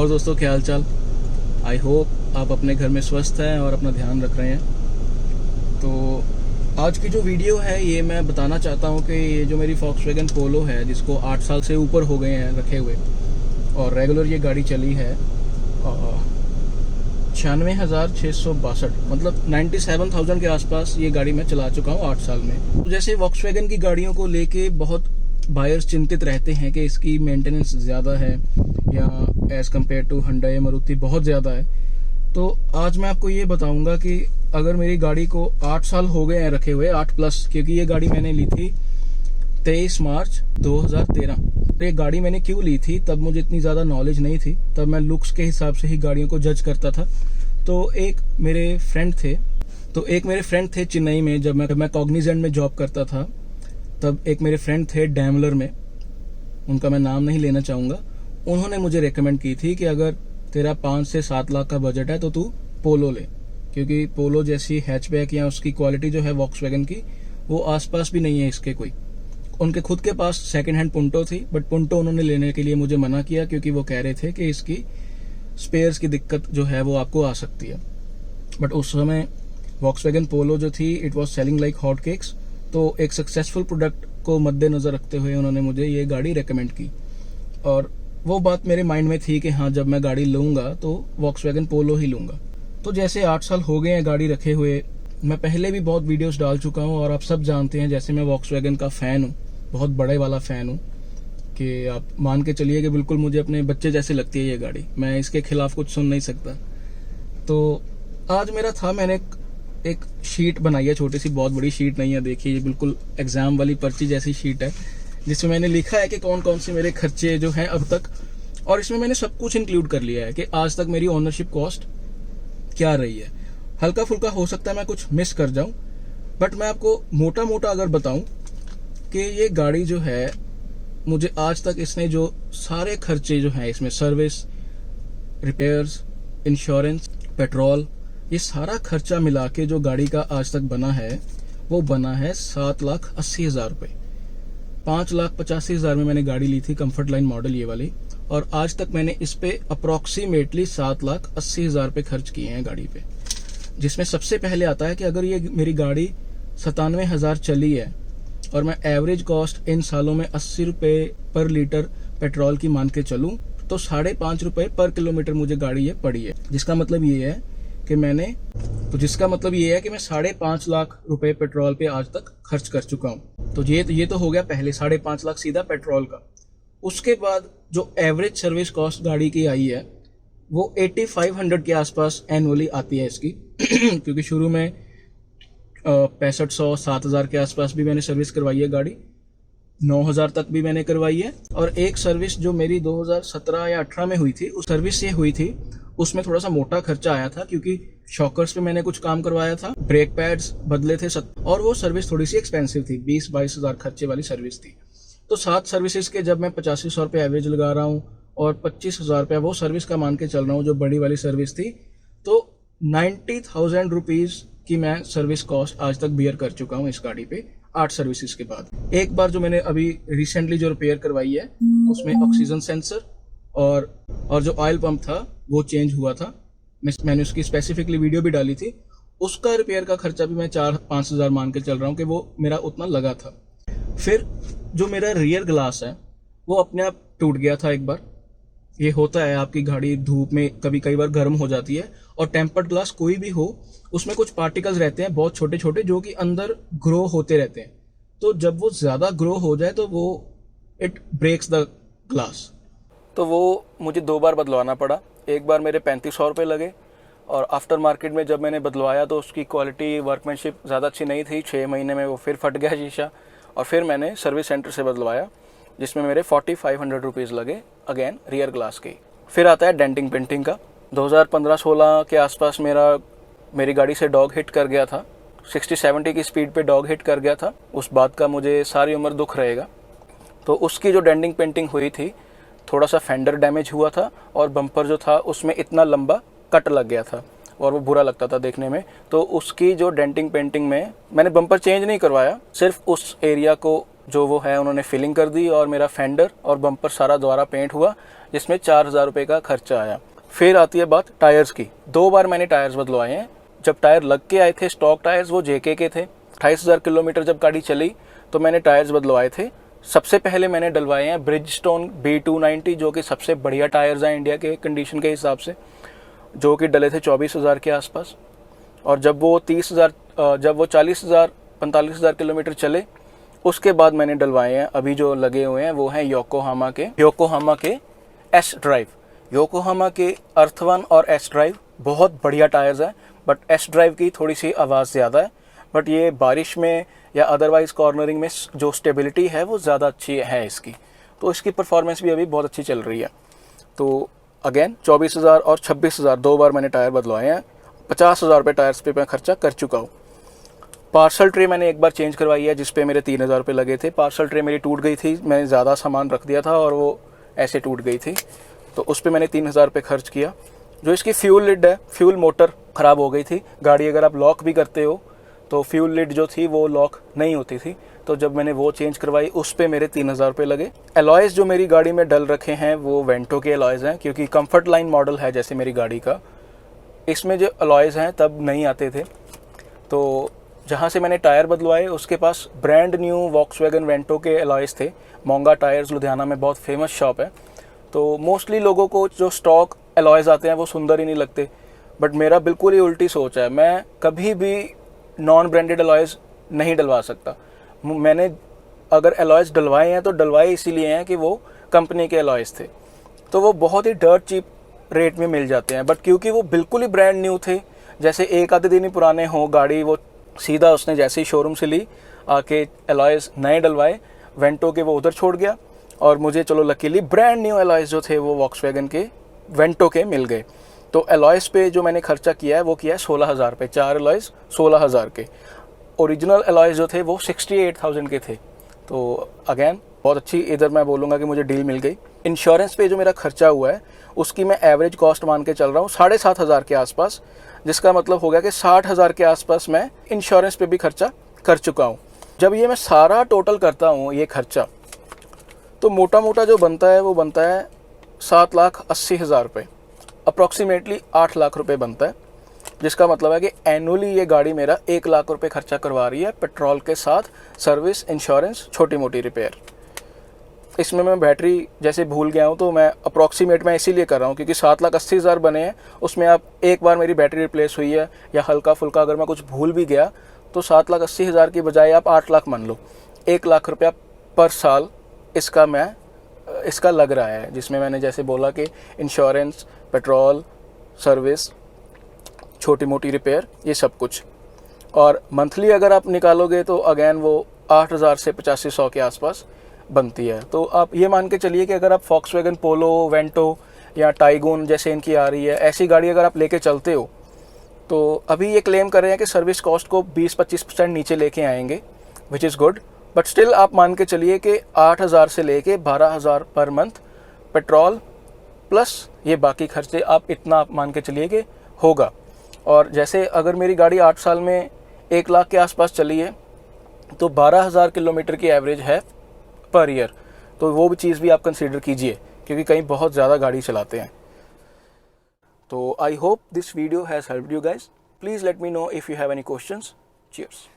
और दोस्तों क्या हाल चाल। आई होप आप अपने घर में स्वस्थ हैं और अपना ध्यान रख रहे हैं। तो आज की जो वीडियो है ये मैं बताना चाहता हूँ कि ये जो मेरी Volkswagen पोलो है जिसको 8 साल से ऊपर हो गए हैं रखे हुए और रेगुलर ये गाड़ी चली है 96,662 मतलब 97,000 के आसपास ये गाड़ी मैं चला चुका हूँ 8 साल में। तो जैसे Volkswagen की गाड़ियों को लेके बहुत बायर्स चिंतित रहते हैं कि इसकी मेंटेनेंस ज़्यादा है या as compare to Hyundai Maruti बहुत ज़्यादा है। तो आज मैं आपको ये बताऊंगा कि अगर मेरी गाड़ी को 8 साल हो गए हैं रखे हुए 8 प्लस, क्योंकि ये गाड़ी मैंने ली थी 23 मार्च 2013। तो ये गाड़ी मैंने क्यों ली थी, तब मुझे इतनी ज़्यादा नॉलेज नहीं थी, तब मैं लुक्स के हिसाब से ही गाड़ियों को जज करता था। तो एक मेरे फ्रेंड थे चेन्नई में, जब मैं कॉग्निजेंट में जॉब करता था तब एक मेरे फ्रेंड थे डैमलर में, उनका मैं नाम नहीं लेना चाहूँगा। उन्होंने मुझे रेकमेंड की थी कि अगर तेरा 5 से 7 लाख का बजट है तो तू पोलो ले, क्योंकि पोलो जैसी हैचबैक या उसकी क्वालिटी जो है Volkswagen की वो आसपास भी नहीं है इसके कोई। उनके खुद के पास सेकंड हैंड पुंटो थी, बट पुंटो उन्होंने लेने के लिए मुझे मना किया क्योंकि वो कह रहे थे कि इसकी स्पेयर्स की दिक्कत जो है वो आपको आ सकती है। बट उस समय Volkswagen पोलो जो थी it was selling like hot cakes. तो एक सक्सेसफुल प्रोडक्ट को मद्देनजर रखते हुए उन्होंने मुझे ये गाड़ी रेकमेंड की और वो बात मेरे माइंड में थी कि हाँ, जब मैं गाड़ी लूँगा तो Volkswagen पोलो ही लूँगा। तो जैसे 8 साल हो गए हैं गाड़ी रखे हुए, मैं पहले भी बहुत वीडियोस डाल चुका हूँ और आप सब जानते हैं जैसे मैं Volkswagen का फ़ैन हूँ, बहुत बड़े वाला फ़ैन हूँ कि आप मान के चलिए कि बिल्कुल मुझे अपने बच्चे जैसे लगती है ये गाड़ी, मैं इसके खिलाफ कुछ सुन नहीं सकता। तो आज मेरा था, मैंने एक शीट बनाई है, छोटी सी, बहुत बड़ी शीट नहीं है, देखिए ये बिल्कुल एग्जाम वाली पर्ची जैसी शीट है जिसमें मैंने लिखा है कि कौन कौन से मेरे खर्चे जो हैं अब तक, और इसमें मैंने सब कुछ इंक्लूड कर लिया है कि आज तक मेरी ओनरशिप कॉस्ट क्या रही है। हल्का फुल्का हो सकता है मैं कुछ मिस कर जाऊं, बट मैं आपको मोटा मोटा अगर बताऊं कि ये गाड़ी जो है मुझे आज तक इसने जो सारे खर्चे जो हैं इसमें सर्विस, रिपेयर्स, इंश्योरेंस, पेट्रोल, ये सारा खर्चा मिला के जो गाड़ी का आज तक बना है वो बना है 7,80,000 रुपये। 5,85,000 में मैंने गाड़ी ली थी, कंफर्ट लाइन मॉडल ये वाली, और आज तक मैंने इस पे अप्रॉक्सीमेटली 7,80,000 रुपये खर्च किए हैं गाड़ी पे। जिसमें सबसे पहले आता है कि अगर ये मेरी गाड़ी 97,000 चली है और मैं एवरेज कॉस्ट इन सालों में 80 रुपये पर लीटर पेट्रोल की मान के चलूँ तो 5.5 रुपये पर किलोमीटर मुझे गाड़ी ये पड़ी है। जिसका मतलब ये है कि मैं 5.5 लाख रुपए पेट्रोल पे आज तक खर्च कर चुका हूँ। तो ये तो हो गया पहले 5.5 लाख सीधा पेट्रोल का। उसके बाद जो एवरेज सर्विस कॉस्ट गाड़ी की आई है वो 8,500 के आसपास एनुअली आती है इसकी क्योंकि शुरू में 6,500-7,000 के आसपास भी मैंने सर्विस करवाई है गाड़ी, 9,000 तक भी मैंने करवाई है। और एक सर्विस जो मेरी 2017 या 18 में हुई थी, उस सर्विस ये हुई थी, उसमें थोड़ा सा मोटा खर्चा आया था क्योंकि शॉकर्स पे मैंने कुछ काम करवाया था, ब्रेक पैड्स बदले थे और वो सर्विस थोड़ी सी एक्सपेंसिव थी, 20-22 हज़ार खर्चे वाली सर्विस थी। तो 7 सर्विसेज के जब मैं 8500 रुपये एवरेज लगा रहा हूँ और 25,000 रुपये वो सर्विस का मान के चल रहा हूँ जो बड़ी वाली सर्विस थी, तो 90,000 रुपीज़ की मैं सर्विस कॉस्ट आज तक बियर कर चुका हूँ इस गाड़ी पे 8 सर्विसेज के बाद। एक बार जो मैंने अभी रिसेंटली जो रिपेयर करवाई है उसमें ऑक्सीजन सेंसर और जो ऑयल पंप था वो चेंज हुआ था, मैंने उसकी स्पेसिफिकली वीडियो भी डाली थी। उसका रिपेयर का खर्चा भी मैं 4-5 हज़ार मान के चल रहा हूँ कि वो मेरा उतना लगा था। फिर जो मेरा रियर ग्लास है वो अपने आप टूट गया था एक बार। ये होता है, आपकी गाड़ी धूप में कई बार गर्म हो जाती है और टेम्पर्ड ग्लास कोई भी हो उसमें कुछ पार्टिकल्स रहते हैं बहुत छोटे छोटे जो कि अंदर ग्रो होते रहते हैं। तो जब वो ज़्यादा ग्रो हो जाए तो वो इट ब्रेक्स द ग्लास। तो वो मुझे 2 बार बदलवाना पड़ा। एक बार मेरे 3,500 रुपये लगे और आफ्टर मार्केट में जब मैंने बदलवाया तो उसकी क्वालिटी वर्कमैनशिप ज़्यादा अच्छी नहीं थी। 6 महीने में वो फिर फट गया शीशा और फिर मैंने सर्विस सेंटर से बदलवाया जिसमें मेरे 4,500 रुपीज़ लगे अगेन रियर ग्लास के। फिर आता है डेंटिंग पेंटिंग का। 2015-16 के आसपास मेरी गाड़ी से डॉग हिट कर गया था, 60-70 की स्पीड पे डॉग हिट कर गया था। उस बात का मुझे सारी उम्र दुख रहेगा। तो उसकी जो डेंटिंग पेंटिंग हुई थी, थोड़ा सा फेंडर डैमेज हुआ था और बम्पर जो था उसमें इतना लंबा कट लग गया था और वो बुरा लगता था देखने में। तो उसकी जो डेंटिंग पेंटिंग में मैंने बम्पर चेंज नहीं करवाया, सिर्फ उस एरिया को जो वो है उन्होंने फिलिंग कर दी और मेरा फेंडर और बम्पर सारा दोबारा पेंट हुआ, जिसमें 4000 रुपये का खर्चा आया। फिर आती है बात टायर्स की। 2 बार मैंने टायर्स बदलवाए हैं। जब टायर लग के आए थे स्टॉक टायर्स, वो जेके के थे। 28,000 किलोमीटर जब गाड़ी चली तो मैंने टायर्स बदलवाए थे। सबसे पहले मैंने डलवाए हैं ब्रिजस्टोन B290, जो कि सबसे बढ़िया टायर्स हैं इंडिया के कंडीशन के हिसाब से, जो कि डले थे 24,000 के आसपास। और जब वो 40,000-45,000 किलोमीटर चले, उसके बाद मैंने डलवाए हैं अभी जो लगे हुए हैं वो हैं योकोहामा के एस ड्राइव। योकोहामा के अर्थ वन और एस ड्राइव बहुत बढ़िया टायर्स हैं, बट एस ड्राइव की थोड़ी सी आवाज़ ज़्यादा है, बट ये बारिश में या अदरवाइज कॉर्नरिंग में जो स्टेबिलिटी है वो ज़्यादा अच्छी है इसकी, तो इसकी परफॉर्मेंस भी अभी बहुत अच्छी चल रही है। तो अगेन 24,000 और 26,000 2 बार मैंने टायर बदलवाए हैं। 50,000 रुपये टायर्स पे मैं खर्चा कर चुका हूँ। पार्सल ट्रे मैंने एक बार चेंज करवाई है, जिस पे मेरे 3,000 रुपये लगे थे। पार्सल ट्रे मेरी टूट गई थी, मैंने ज़्यादा सामान रख दिया था और वो ऐसे टूट गई थी, तो उस पर मैंने 3,000 रुपये खर्च किया। जो इसकी फ्यूल लिड है, फ्यूल मोटर ख़राब हो गई थी। गाड़ी अगर आप लॉक भी करते हो तो फ्यूल लिड जो थी वो लॉक नहीं होती थी, तो जब मैंने वो चेंज करवाई उस पे मेरे 3,000 रुपये लगे। एलॉयज़ जो मेरी गाड़ी में डल रखे हैं वो वेंटो के एलॉयज़ हैं, क्योंकि कंफर्ट लाइन मॉडल है जैसे मेरी गाड़ी का, इसमें जो एलॉयज़ हैं तब नहीं आते थे। तो जहाँ से मैंने टायर बदलवाए उसके पास ब्रांड न्यू वॉक्सवैगन वेंटो के एलॉयज़ थे। मोंगा टायर्स लुधियाना में बहुत फेमस शॉप है। तो मोस्टली लोगों को जो स्टॉक एलॉयज़ आते हैं वो सुंदर ही नहीं लगते, बट मेरा बिल्कुल ही उल्टी सोच है। मैं कभी भी नॉन ब्रांडेड एलॉयज़ नहीं डलवा सकता। मैंने अगर एलॉयज़ डलवाए हैं तो डलवाए इसीलिए हैं कि वो कंपनी के एलॉयज़ थे, तो वो बहुत ही डर्ट चीप रेट में मिल जाते हैं। बट क्योंकि वो बिल्कुल ही ब्रांड न्यू थे, जैसे एक आधे दिन ही पुराने हो गाड़ी, वो सीधा उसने जैसे ही शोरूम से ली आके एलॉयज़ नए डलवाए, वेंटो के वो उधर छोड़ गया और मुझे चलो लकीली ब्रांड न्यू एलॉयज़ जो थे वो वॉक्सवैगन के वेंटो के मिल गए। तो एलॉयज़ पे जो मैंने खर्चा किया है वो किया है 16,000 रुपये। 4 एलॉयज़ 16,000 के। ओरिजिनल एलॉयज़ जो थे वो 68,000 के थे। तो अगेन बहुत अच्छी इधर मैं बोलूँगा कि मुझे डील मिल गई। इंश्योरेंस पे जो मेरा खर्चा हुआ है उसकी मैं एवरेज कॉस्ट मान के चल रहा हूँ 7,500 के आसपास, जिसका मतलब हो गया कि 60,000 के आसपास मैं इंश्योरेंस पे भी खर्चा कर चुका हूँ। जब ये मैं सारा टोटल करता हूँ ये खर्चा, तो मोटा मोटा जो बनता है वो बनता है 7,80,000 रुपये, अप्रॉक्सीमेटली 8 लाख रुपये बनता है, जिसका मतलब है कि एनुअली ये गाड़ी मेरा 1 लाख रुपये खर्चा करवा रही है, पेट्रोल के साथ, सर्विस, इंश्योरेंस, छोटी मोटी रिपेयर। इसमें मैं बैटरी जैसे भूल गया हूँ, तो मैं अप्रॉक्सीमेट मैं इसीलिए कर रहा हूँ क्योंकि 7,80,000 बने हैं, उसमें आप एक बार मेरी बैटरी रिप्लेस हुई है या हल्का फुल्का अगर मैं कुछ भूल भी गया तो 7,80,000 की बजाय आप 8 लाख मान लो। 1 लाख रुपया पर साल इसका लग रहा है, जिसमें मैंने जैसे बोला कि इंश्योरेंस, पेट्रोल, सर्विस, छोटी मोटी रिपेयर, ये सब कुछ। और मंथली अगर आप निकालोगे तो अगेन वो 8,000 से 8500 के आसपास बनती है। तो आप ये मान के चलिए कि अगर आप वॉक्सवैगन पोलो, वेंटो या टाइगून जैसे इनकी आ रही है, ऐसी गाड़ी अगर आप लेके चलते हो, तो अभी ये क्लेम कर रहे हैं कि सर्विस कॉस्ट को 20-25% नीचे लेके आएंगे, which is good, but still आप मान के चलिए कि 8,000 से लेके 12,000 पर मंथ पेट्रोल प्लस ये बाकी खर्चे, आप इतना आप मान के चलिए कि होगा। और जैसे अगर मेरी गाड़ी 8 साल में 1 लाख के आसपास चली है तो 12,000 किलोमीटर की एवरेज है पर ईयर, तो वो भी चीज़ भी आप कंसीडर कीजिए क्योंकि कहीं बहुत ज़्यादा गाड़ी चलाते हैं। तो I hope this video has helped you guys. Please let me know if you have any questions. Cheers.